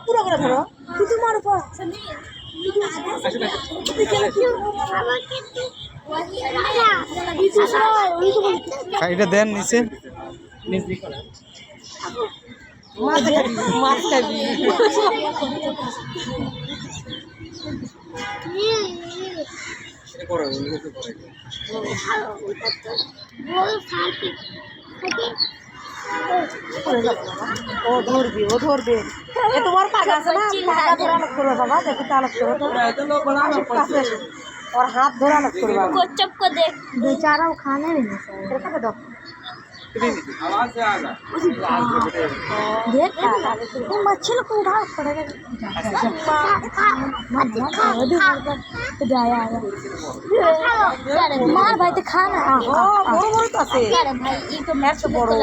পুরো করে ধরো তোমার উপর এটা দেন নিচে মাছ খাবি ও ধরবে এ তোমার পাগা আছে না পাগা ধরে আলোক করবে বাবা দেখো তো আলোক করো তো और हाथ धोरा लग करवा कोचप को देख बेचारा वो खाने नहीं दे सर दो आवाज से आगा देख वो मच्छी को उठा पड़ेगा मत जाया मार भाई तो खाना हां बोल तो से भाई ये तो मैं तो बोलो